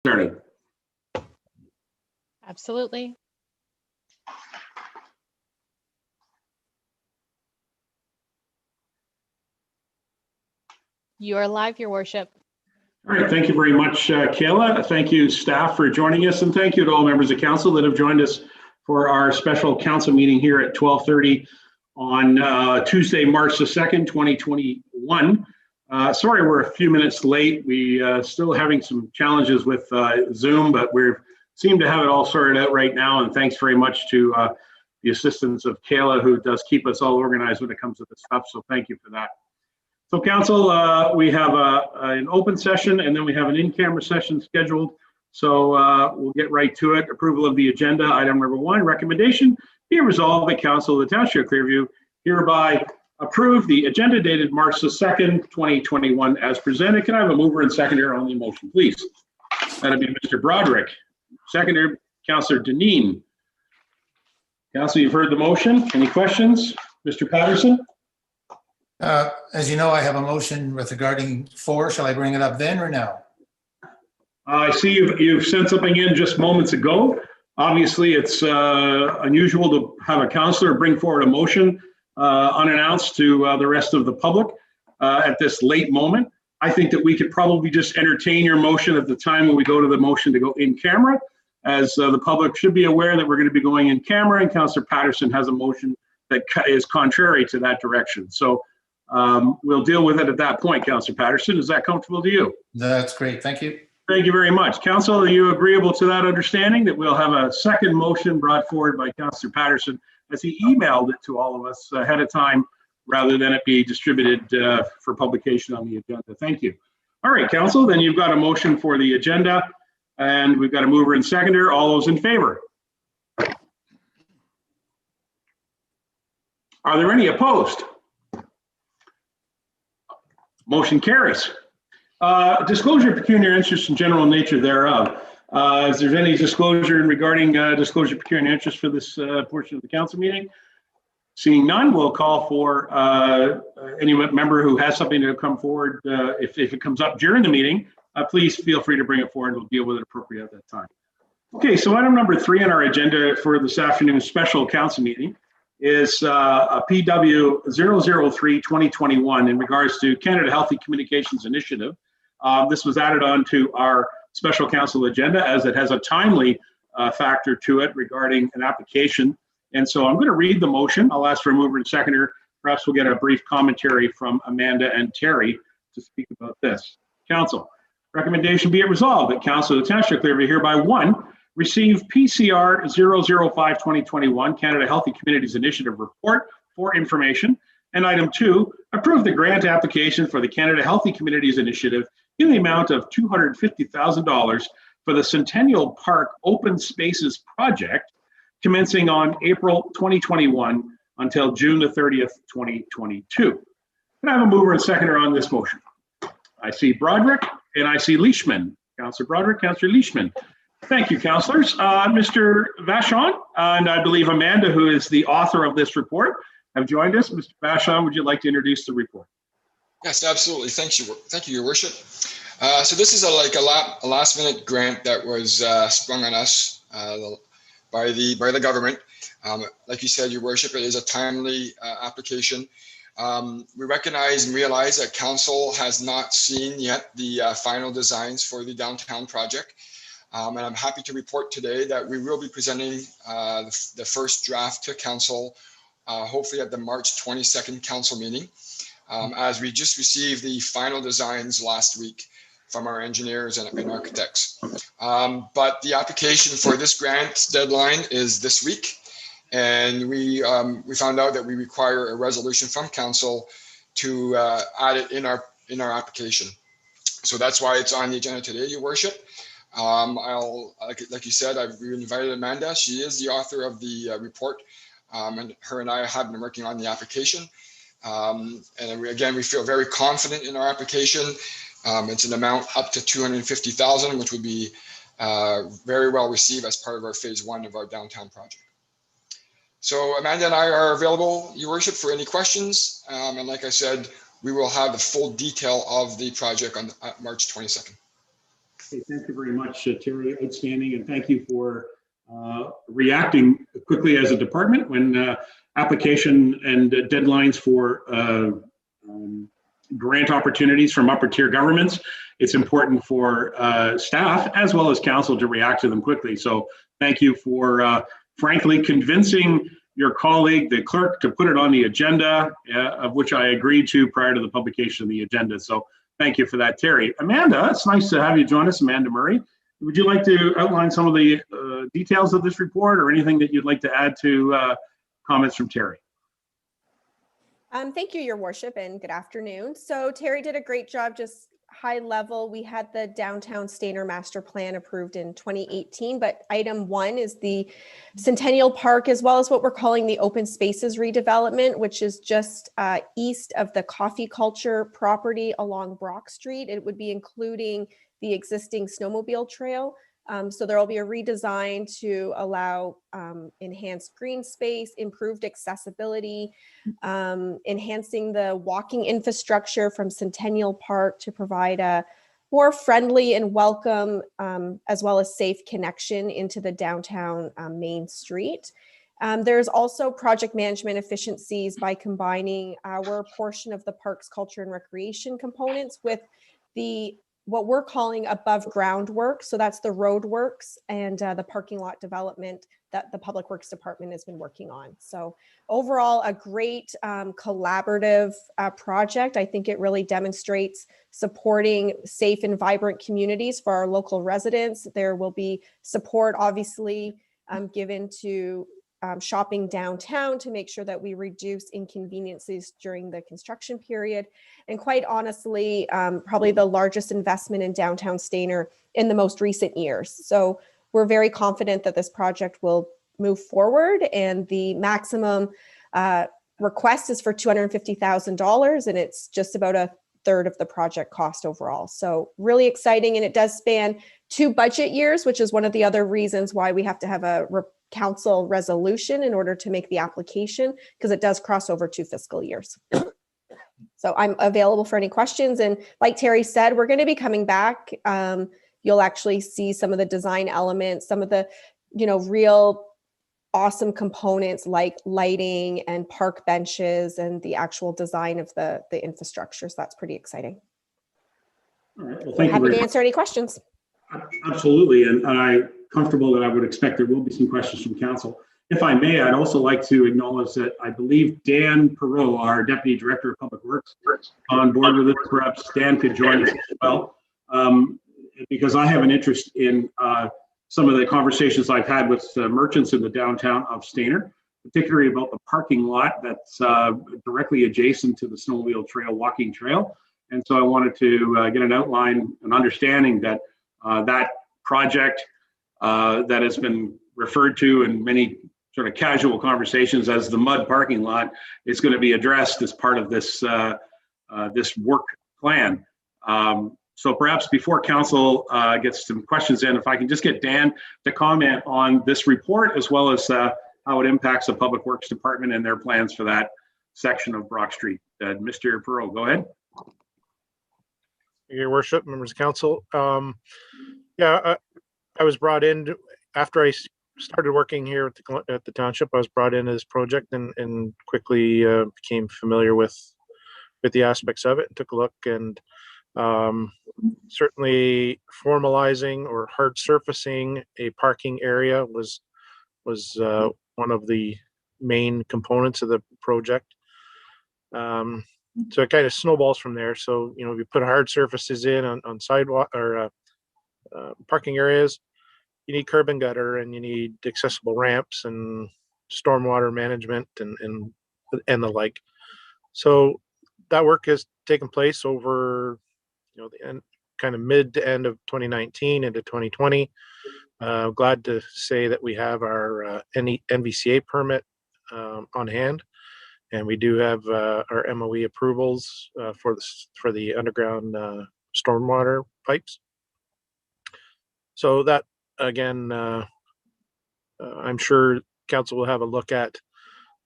Starting. Absolutely. You are live, Your Worship. All right, thank you very much, Kayla. Thank you, staff, for joining us, and thank you to all members of council that have joined us for our special council meeting here at 12:30 on Tuesday, March the 2nd, 2021. Sorry, we're a few minutes late. We still having some challenges with Zoom, but we seem to have it all sorted out right now. And thanks very much to the assistance of Kayla, who does keep us all organized when it comes to this stuff. So thank you for that. So council, we have an open session and then we have an in-camera session scheduled. So we'll get right to it. Approval of the agenda. Item number 1, recommendation. Be resolved that council of the Township of Clearview hereby approve the agenda dated March the 2nd, 2021 as presented. Can I have a mover and seconder on the motion, please? That'd be Mr. Broderick. Seconder, Councillor Deneen. Council, you've heard the motion. Any questions? Mr. Patterson? As you know, I have a motion with regarding 4. Shall I bring it up then or now? I see you've sent something in just moments ago. Obviously, it's unusual to have a councillor bring forward a motion unannounced to the rest of the public at this late moment. I think that we could probably just entertain your motion at the time when we go to the motion to go in camera, as the public should be aware that we're going to be going in camera, and Councillor Patterson has a motion that is contrary to that direction. So we'll deal with it at that point, Councillor Patterson. Is that comfortable to you? That's great. Thank you. Thank you very much. Council, are you agreeable to that understanding that we'll have a second motion brought forward by Councillor Patterson as he emailed it to all of us ahead of time rather than it be distributed for publication on the agenda? Thank you. All right, Council, then you've got a motion for the agenda and we've got a mover and seconder. All those in favor? Are there any opposed? Motion carries. Disclosure of pecuniary interest and general nature thereof. Is there any disclosure regarding disclosure of pecuniary interest for this portion of the council meeting? Seeing none, we'll call for any member who has something to come forward. If it comes up during the meeting, please feel free to bring it forward and we'll deal with it appropriately at that time. Okay, so item number 3 on our agenda for this afternoon's special council meeting is a PW 003-2021 in regards to Canada Healthy Communications Initiative. This was added on to our special council agenda as it has a timely factor to it regarding an application. And so I'm going to read the motion. I'll ask for a mover and seconder. Perhaps we'll get a brief commentary from Amanda and Terry to speak about this. Council, recommendation be it resolved that Council of the Township of Clearview hereby 1, receive PCR 005-2021 Canada Healthy Communities Initiative report for information. And item 2, approve the grant application for the Canada Healthy Communities Initiative in the amount of $250,000 for the Centennial Park Open Spaces project commencing on April 2021 until June the 30th, 2022. Can I have a mover and seconder on this motion? I see Broderick and I see Leishman. Councillor Broderick, Councillor Leishman. Thank you, councillors. Mr. Vachon and I believe Amanda, who is the author of this report, have joined us. Mr. Vachon, would you like to introduce the report? Yes, absolutely. Thank you, Your Worship. So this is a last-minute grant that was sprung on us by the government. Like you said, Your Worship, it is a timely application. We recognize and realize that council has not seen yet the final designs for the downtown project. And I'm happy to report today that we will be presenting the first draft to council, hopefully at the March 22nd council meeting, as we just received the final designs last week from our engineers and architects. But the application for this grant deadline is this week. And we found out that we require a resolution from council to add it in our application. So that's why it's on the agenda today, Your Worship. Like you said, I've invited Amanda. She is the author of the report, and her and I have been working on the application. And again, we feel very confident in our application. It's an amount up to $250,000, which would be very well received as part of our phase 1 of our downtown project. So Amanda and I are available, Your Worship, for any questions. And like I said, we will have the full detail of the project on March 22nd. Okay, thank you very much, Terry. Outstanding, and thank you for reacting quickly as a department when application and deadlines for grant opportunities from upper tier governments. It's important for staff as well as council to react to them quickly. So thank you for frankly convincing your colleague, the clerk, to put it on the agenda, of which I agreed to prior to the publication of the agenda. So thank you for that, Terry. Amanda, it's nice to have you join us, Amanda Murray. Would you like to outline some of the details of this report or anything that you'd like to add to comments from Terry? Thank you, Your Worship, and good afternoon. So Terry did a great job, just high level. We had the downtown Stainer master plan approved in 2018, but item 1 is the Centennial Park, as well as what we're calling the open spaces redevelopment, which is just east of the coffee culture property along Brock Street. It would be including the existing snowmobile trail. So there will be a redesign to allow enhanced green space, improved accessibility, enhancing the walking infrastructure from Centennial Park to provide a more friendly and welcome, as well as safe connection into the downtown main street. There's also project management efficiencies by combining our portion of the park's culture and recreation components with what we're calling above ground work. So that's the road works and the parking lot development that the Public Works Department has been working on. So overall, a great collaborative project. I think it really demonstrates supporting safe and vibrant communities for our local residents. There will be support, obviously, given to shopping downtown to make sure that we reduce inconveniences during the construction period. And quite honestly, probably the largest investment in downtown Stainer in the most recent years. So we're very confident that this project will move forward, and the maximum request is for $250,000, and it's just about a third of the project cost overall. So really exciting, and it does span 2 budget years, which is one of the other reasons why we have to have a council resolution in order to make the application, because it does cross over 2 fiscal years. So I'm available for any questions. And like Terry said, we're going to be coming back. You'll actually see some of the design elements, some of the, real awesome components like lighting and park benches and the actual design of the infrastructure. So that's pretty exciting. All right. Well, thank you. Happy to answer any questions. Absolutely. And I'm comfortable that I would expect there will be some questions from council. If I may, I'd also like to acknowledge that I believe Dan Perot, our Deputy Director of Public Works, on board with us. Perhaps Dan could join us as well, because I have an interest in some of the conversations I've had with merchants in the downtown of Stainer, particularly about the parking lot that's directly adjacent to the snowmobile trail, walking trail. And so I wanted to get an outline, an understanding that that project that has been referred to in many sort of casual conversations as the mud parking lot is going to be addressed as part of this this work plan. So perhaps before council gets some questions in, if I can just get Dan to comment on this report, as well as how it impacts the Public Works Department and their plans for that section of Brock Street. Mr. Perot, go ahead. Your Worship, members of council. I was brought in after I started working here at the township. I was brought into this project and quickly became familiar with the aspects of it and took a look, and certainly formalizing or hard surfacing a parking area was one of the main components of the project. So it kind of snowballs from there. So, if you put hard surfaces in on sidewalk or parking areas, you need curb and gutter, and you need accessible ramps and stormwater management and the like. So that work has taken place over, the end, kind of mid to end of 2019 into 2020. Glad to say that we have our NVCA permit on hand. And we do have our MOE approvals for the underground stormwater pipes. So that, again, I'm sure council will have a look at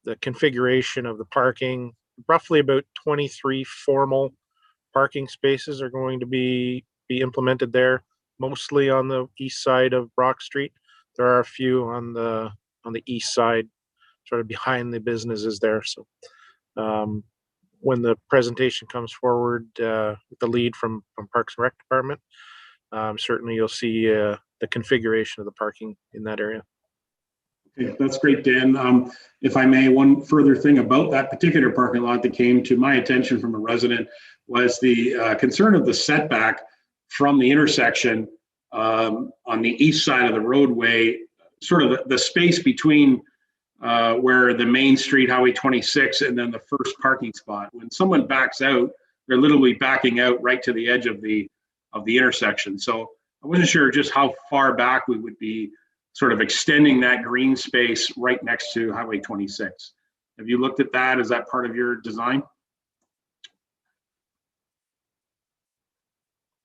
the configuration of the parking. Roughly about 23 formal parking spaces are going to be implemented there. mostly on the east side of Brock Street. There are a few on the east side, sort of behind the businesses there. So when the presentation comes forward with the lead from Parks and Rec Department, certainly you'll see the configuration of the parking in that area. Okay, that's great, Dan. If I may, one further thing about that particular parking lot that came to my attention from a resident was the concern of the setback from the intersection on the east side of the roadway, sort of the space between where the main street, Highway 26, and then the first parking spot. When someone backs out, they're literally backing out right to the edge of the intersection. So I wasn't sure just how far back we would be sort of extending that green space right next to Highway 26. Have you looked at that? Is that part of your design?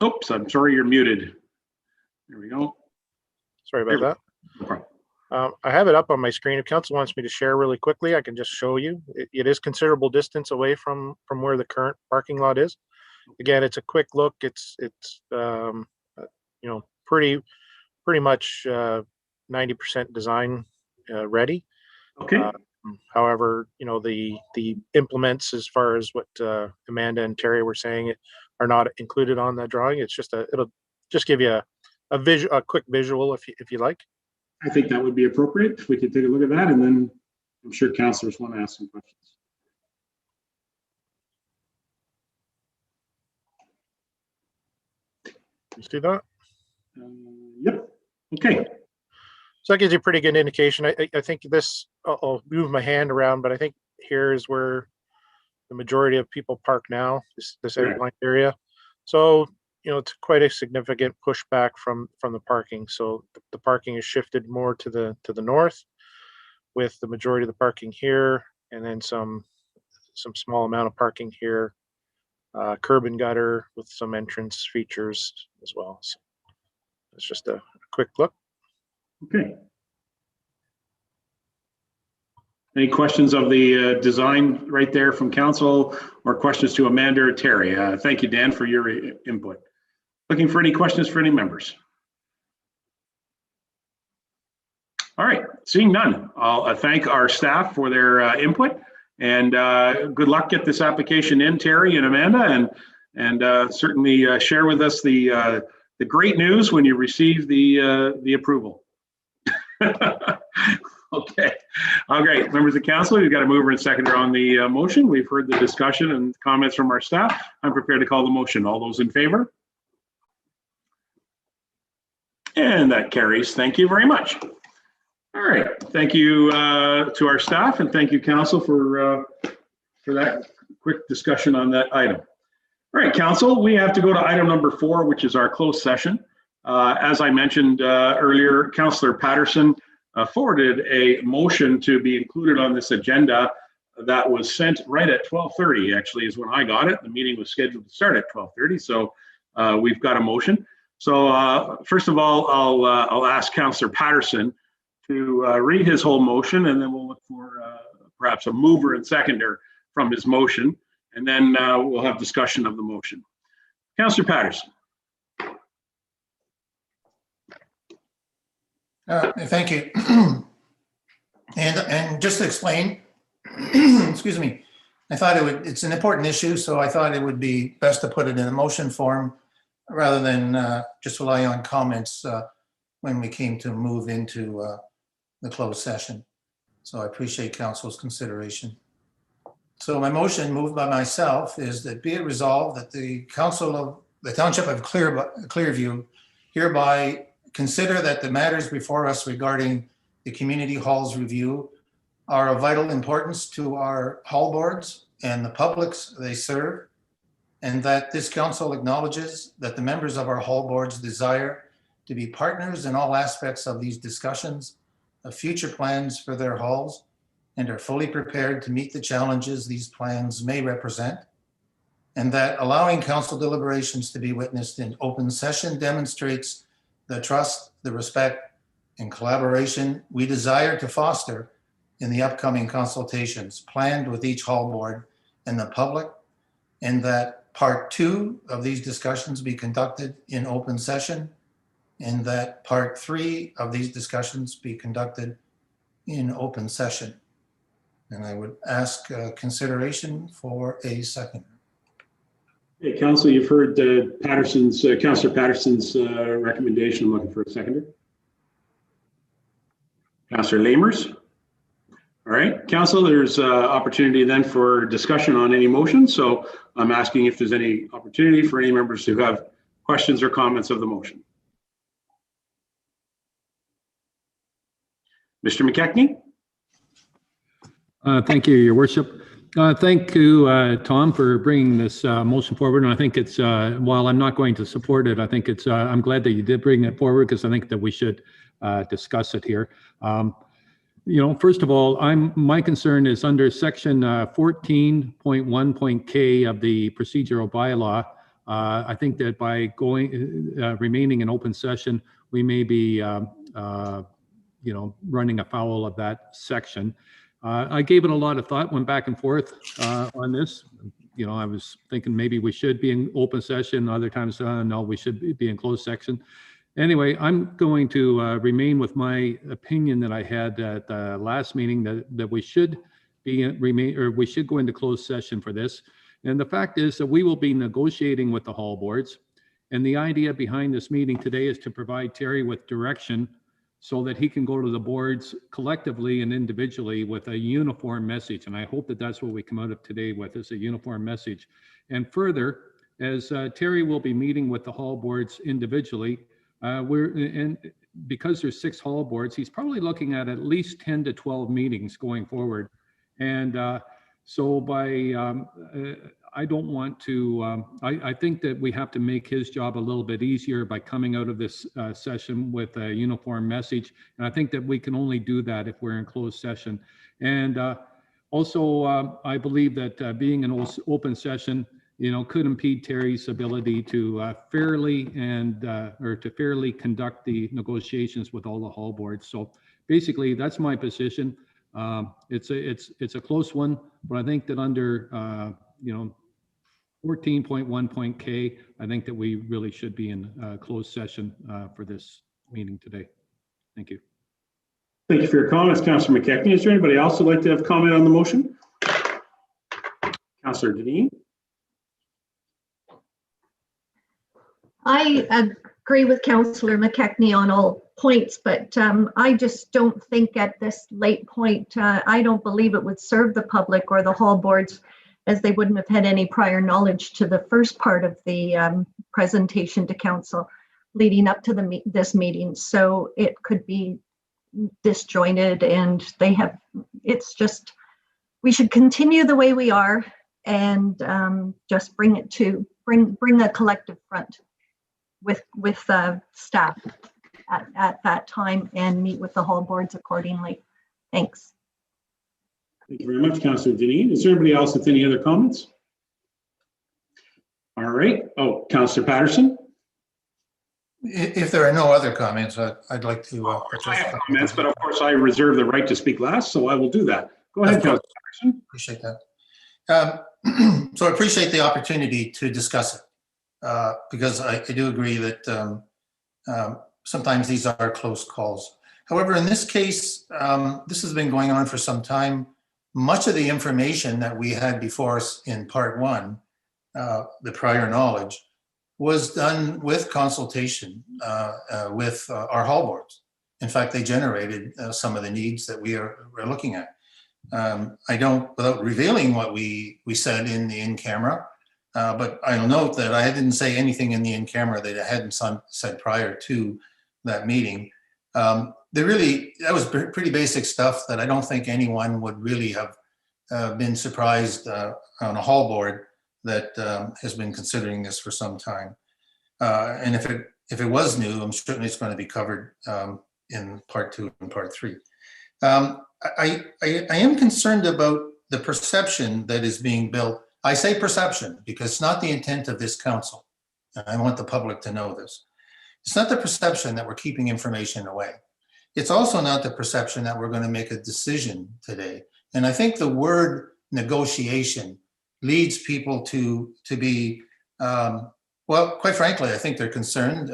Oops, I'm sorry, you're muted. There we go. Sorry about that. No problem. I have it up on my screen. If council wants me to share really quickly, I can just show you. It is considerable distance away from where the current parking lot is. Again, it's a quick look. It's pretty much 90% design ready. Okay. However, the implements, as far as what Amanda and Terry were saying, are not included on that drawing. It's just it'll just give you a quick visual if you like. I think that would be appropriate if we could take a look at that, and then I'm sure councilors want to ask some questions. You see that? Yep. Okay. So that gives you a pretty good indication. I think this, I'll move my hand around, but I think here is where the majority of people park now, this outlined area. So, it's quite a significant pushback from the parking. So the parking is shifted more to the north, with the majority of the parking here, and then some small amount of parking here, curb and gutter with some entrance features as well. So it's just a quick look. Okay. Any questions of the design right there from council, or questions to Amanda or Terry? Thank you, Dan, for your input. Looking for any questions for any members? All right, seeing none, I'll thank our staff for their input, and good luck. Get this application in, Terry and Amanda, and certainly share with us the great news when you receive the approval. Okay. All right, members of council, we've got a mover and seconder on the motion. We've heard the discussion and comments from our staff. I'm prepared to call the motion. All those in favor? And that carries. Thank you very much. All right. Thank you to our staff, and thank you, council, for that quick discussion on that item. All right, council, we have to go to item number 4, which is our closed session. As I mentioned earlier, Councillor Patterson forwarded a motion to be included on this agenda that was sent right at 12:30, actually, is when I got it. The meeting was scheduled to start at 12:30, so we've got a motion. So first of all, I'll ask Councillor Patterson to read his whole motion, and then we'll look for perhaps a mover and seconder from his motion, and then we'll have discussion of the motion. Councillor Patterson. Thank you. And just to explain, excuse me, I thought it's an important issue, so I thought it would be best to put it in a motion form rather than just rely on comments when we came to move into the closed session. So I appreciate council's consideration. So my motion, moved by myself, is that be it resolved that the council of the Township of Clearview hereby consider that the matters before us regarding the community halls review are of vital importance to our hall boards and the publics they serve, and that this council acknowledges that the members of our hall boards desire to be partners in all aspects of these discussions of future plans for their halls, and are fully prepared to meet the challenges these plans may represent, and that allowing council deliberations to be witnessed in open session demonstrates the trust, the respect, and collaboration we desire to foster in the upcoming consultations planned with each hall board and the public, and that part 2 of these discussions be conducted in open session, and that part 3 of these discussions be conducted in open session. And I would ask consideration for a second. Okay, Council, you've heard Councillor Patterson's recommendation. I'm looking for a seconder. Councillor Lamers. All right, Council, there's opportunity then for discussion on any motion. So I'm asking if there's any opportunity for any members who have questions or comments of the motion. Mr. McKechnie. Thank you, Your Worship. Thank you, Tom, for bringing this motion forward. And I think it's, while I'm not going to support it, I think it's, I'm glad that you did bring it forward because I think that we should discuss it here. You know, first of all, my concern is under section 14.1.k of the procedural bylaw. I think that by remaining in open session, we may be, you know, running afoul of that section. I gave it a lot of thought, went back and forth on this. You know, I was thinking maybe we should be in open session. Other times, no, we should be in closed section. Anyway, I'm going to remain with my opinion that I had at the last meeting that we should we should go into closed session for this. And the fact is that we will be negotiating with the hall boards. And the idea behind this meeting today is to provide Terry with direction so that he can go to the boards collectively and individually with a uniform message. And I hope that that's what we come out of today with, is a uniform message. And further, as Terry will be meeting with the hall boards individually, because there's 6 hall boards, he's probably looking at least 10 to 12 meetings going forward. And so I don't want to, I think that we have to make his job a little bit easier by coming out of this session with a uniform message. And I think that we can only do that if we're in closed session. And also, I believe that being an open session, you know, could impede Terry's ability to fairly conduct the negotiations with all the hall boards. So basically, that's my position. It's a close one, but I think that under you know, 14.1.k, I think that we really should be in closed session for this meeting today. Thank you. Thank you for your comments, Councillor McKechnie. Is there anybody else who'd like to have comment on the motion? Councillor Deneen. I agree with Councillor McKechnie on all points, but I just don't think at this late point, I don't believe it would serve the public or the hall boards, as they wouldn't have had any prior knowledge to the first part of the presentation to council leading up to this meeting. So it could be disjointed, and it's just, we should continue the way we are and just bring a collective front with staff at that time and meet with the hall boards accordingly. Thanks. Thank you very much, Councillor Deneen. Is there anybody else with any other comments? All right. Oh, Councillor Patterson. If there are no other comments, I'd like to. I have comments, but of course I reserve the right to speak last, so I will do that. Go ahead, Councillor Patterson. Appreciate that. So I appreciate the opportunity to discuss it because I do agree that sometimes these are close calls. However, in this case, this has been going on for some time. Much of the information that we had before us in part 1, the prior knowledge, was done with consultation with our hall boards. In fact, they generated some of the needs that we're looking at. I don't, without revealing what we said in the in-camera, but I'll note that I didn't say anything in the in-camera that I hadn't said prior to that meeting. That was pretty basic stuff that I don't think anyone would really have been surprised on a hall board that has been considering this for some time. And if it was new, I'm certainly it's going to be covered in part 2 and part 3. I am concerned about the perception that is being built. I say perception because it's not the intent of this council. And I want the public to know this. It's not the perception that we're keeping information away. It's also not the perception that we're going to make a decision today. And I think the word negotiation leads people to be, well, quite frankly, I think they're concerned.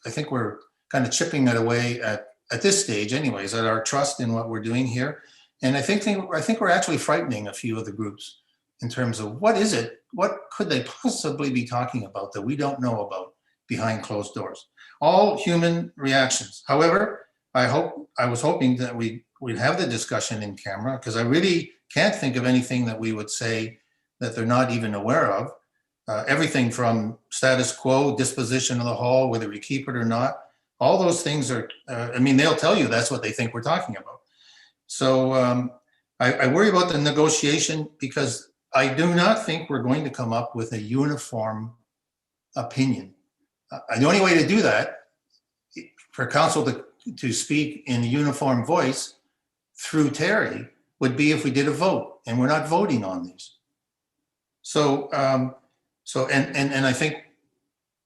I think we're kind of chipping it away at this stage anyways, at our trust in what we're doing here. And I think we're actually frightening a few of the groups in terms of what could they possibly be talking about that we don't know about behind closed doors? All human reactions. However, I was hoping that we'd have the discussion in camera, because I really can't think of anything that we would say that they're not even aware of. Everything from status quo, disposition of the hall, whether we keep it or not, all those things are, they'll tell you that's what they think we're talking about. So I worry about the negotiation, because I do not think we're going to come up with a uniform opinion. The only way to do that, for council to speak in a uniform voice through Terry, would be if we did a vote, and we're not voting on these. So I think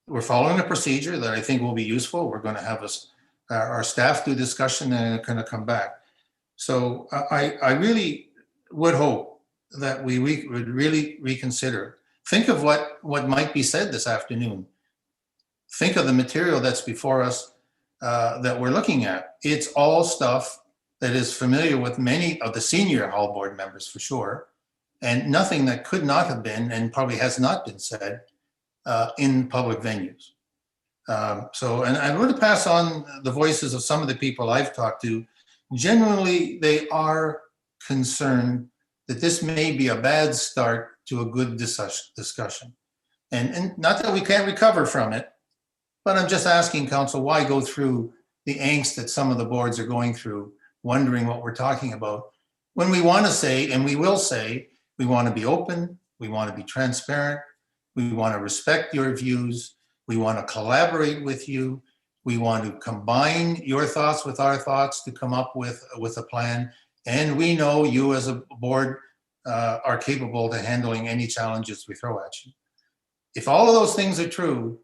we're following a procedure that I think will be useful. We're going to have our staff do discussion and kind of come back. So I really would hope that we would really reconsider. Think of what might be said this afternoon. Think of the material that's before us that we're looking at. It's all stuff that is familiar with many of the senior hall board members for sure, and nothing that could not have been and probably has not been said in public venues. And I want to pass on the voices of some of the people I've talked to. Generally, they are concerned that this may be a bad start to a good discussion. And not that we can't recover from it, but I'm just asking council, why go through the angst that some of the boards are going through, wondering what we're talking about, when we want to say, and we will say, we want to be open, we want to be transparent, we want to respect your views, we want to collaborate with you, we want to combine your thoughts with our thoughts to come up with a plan, and we know you as a board are capable to handling any challenges we throw at you. If all of those things are true,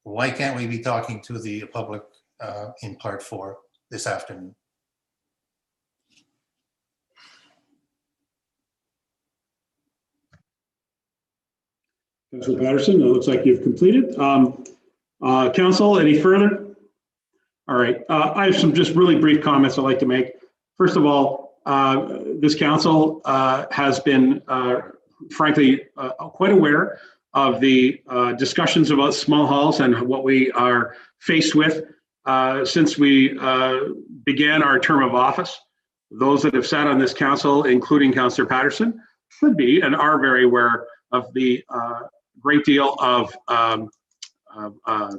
why can't we be talking to the public in part 4 this afternoon? Councilor Patterson, it looks like you've completed. Council, any further? All right, I have some just really brief comments I'd like to make. First of all, this council has been, frankly, quite aware of the discussions about small halls and what we are faced with since we began our term of office. Those that have sat on this council, including Councillor Patterson, should be and are very aware of the great deal of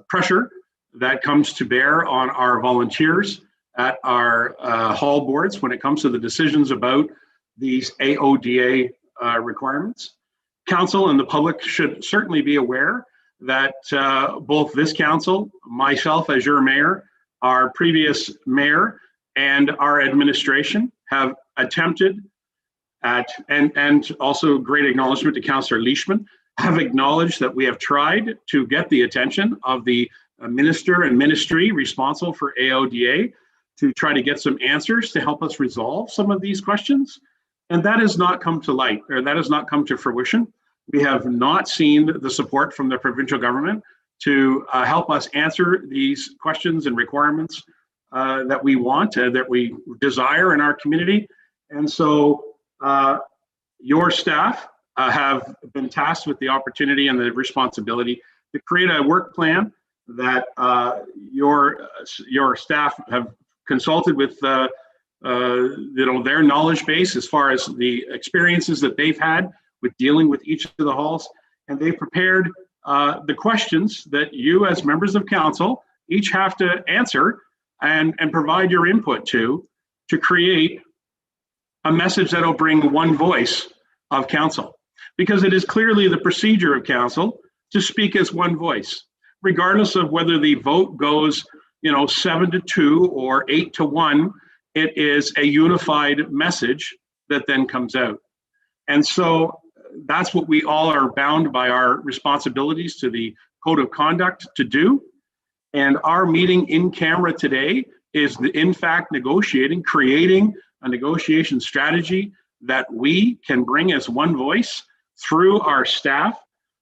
pressure that comes to bear on our volunteers at our hall boards when it comes to the decisions about these AODA requirements. Council and the public should certainly be aware that both this council, myself as your mayor, our previous mayor, and our administration have attempted at, and also great acknowledgement to Councillor Leishman, have acknowledged that we have tried to get the attention of the minister and ministry responsible for AODA to try to get some answers to help us resolve some of these questions. And that has not come to light, or that has not come to fruition. We have not seen the support from the provincial government to help us answer these questions and requirements that we want, that we desire in our community. And so your staff have been tasked with the opportunity and the responsibility to create a work plan that your staff have consulted with their knowledge base as far as the experiences that they've had with dealing with each of the halls, and they prepared the questions that you as members of council each have to answer and provide your input to create a message that will bring one voice of council, because it is clearly the procedure of council to speak as one voice, regardless of whether the vote goes 7-2 or 8-1. It is a unified message that then comes out. And so that's what we all are bound by our responsibilities to the code of conduct to do. And our meeting in camera today is in fact creating a negotiation strategy that we can bring as one voice through our staff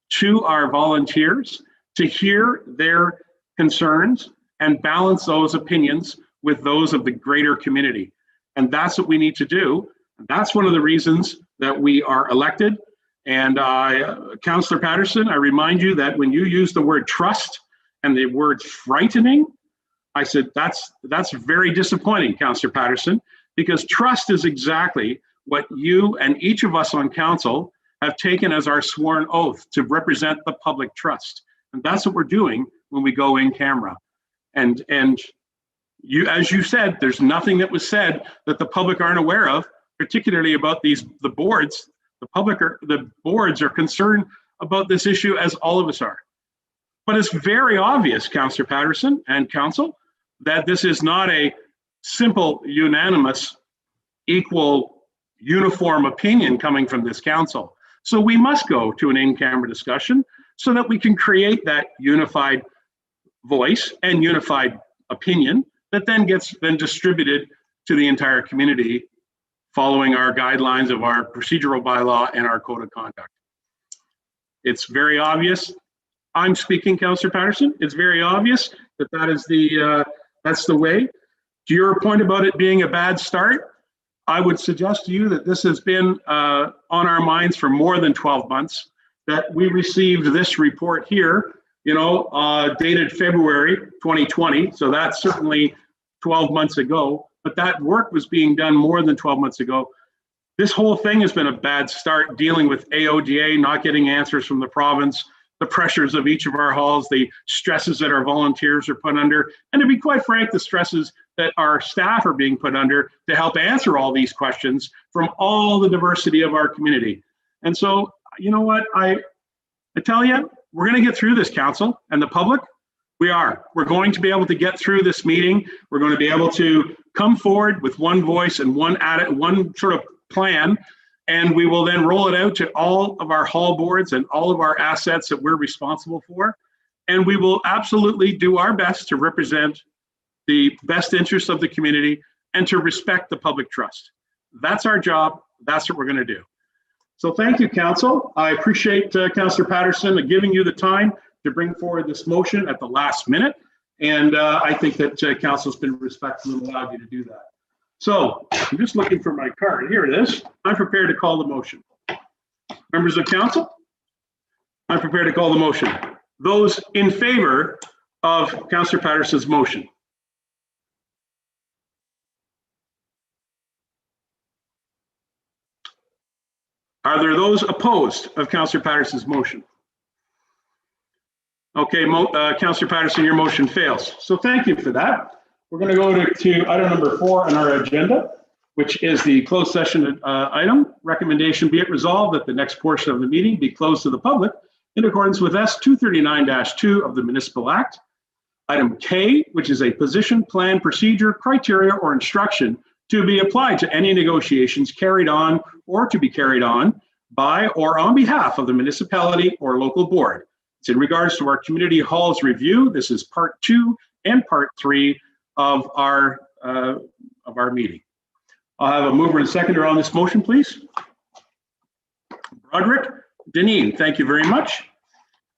to our volunteers to hear their concerns and balance those opinions with those of the greater community. And that's what we need to do. That's one of the reasons that we are elected. And Councillor Patterson, I remind you that when you use the word trust and the word frightening, I said, that's very disappointing, Councillor Patterson, because trust is exactly what you and each of us on council have taken as our sworn oath to represent the public trust. And that's what we're doing when we go in camera. And you, as you said, there's nothing that was said that the public aren't aware of, particularly about the boards. The boards are concerned about this issue, as all of us are. But it's very obvious, Councillor Patterson and council, that this is not a simple, unanimous, equal, uniform opinion coming from this council. So we must go to an in-camera discussion so that we can create that unified voice and unified opinion that then gets distributed to the entire community, following our guidelines of our procedural bylaw and our code of conduct. It's very obvious. I'm speaking, Councillor Patterson. It's very obvious that that's the way. To your point about it being a bad start, I would suggest to you that this has been on our minds for more than 12 months, that we received this report here, dated February 2020. So that's certainly 12 months ago, but that work was being done more than 12 months ago. This whole thing has been a bad start, dealing with AODA, not getting answers from the province, the pressures of each of our halls, the stresses that our volunteers are put under, and to be quite frank, the stresses that our staff are being put under to help answer all these questions from all the diversity of our community. And so, you know what, I tell you, we're going to get through this, council and the public. We're going to be able to get through this meeting. We're going to be able to come forward with one voice and one sort of plan, and we will then roll it out to all of our hall boards and all of our assets that we're responsible for. And we will absolutely do our best to represent the best interests of the community and to respect the public trust. That's our job. That's what we're going to do. So thank you, council. I appreciate Councillor Patterson giving you the time to bring forward this motion at the last minute. And I think that council's been respectful and allowed you to do that. So I'm just looking for my card. Here it is. I'm prepared to call the motion. Members of council, I'm prepared to call the motion. Those in favor of Councillor Patterson's motion. Are there those opposed of Councillor Patterson's motion? Okay, Councillor Patterson, your motion fails. So thank you for that. We're going to go to item number 4 on our agenda, which is the closed session item. Recommendation be it resolved that the next portion of the meeting be closed to the public in accordance with S 239-2 of the Municipal Act. Item K, which is a position, plan, procedure, criteria, or instruction to be applied to any negotiations carried on or to be carried on by or on behalf of the municipality or local board. It's in regards to our community halls review. This is part 2 and part 3 of our meeting. I'll have a mover and seconder on this motion, please. Broderick, Deneen, thank you very much.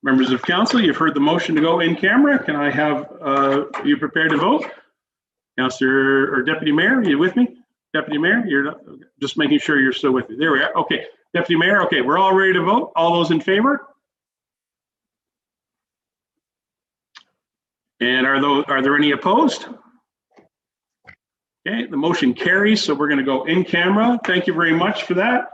Members of council, you've heard the motion to go in camera. Can I have you prepared to vote? Councillor or Deputy Mayor, are you with me? Deputy Mayor, you're not, just making sure you're still with me. There we are. Okay, Deputy Mayor, okay, we're all ready to vote. All those in favor? And are there any opposed? Okay, the motion carries, so we're going to go in camera. Thank you very much for that.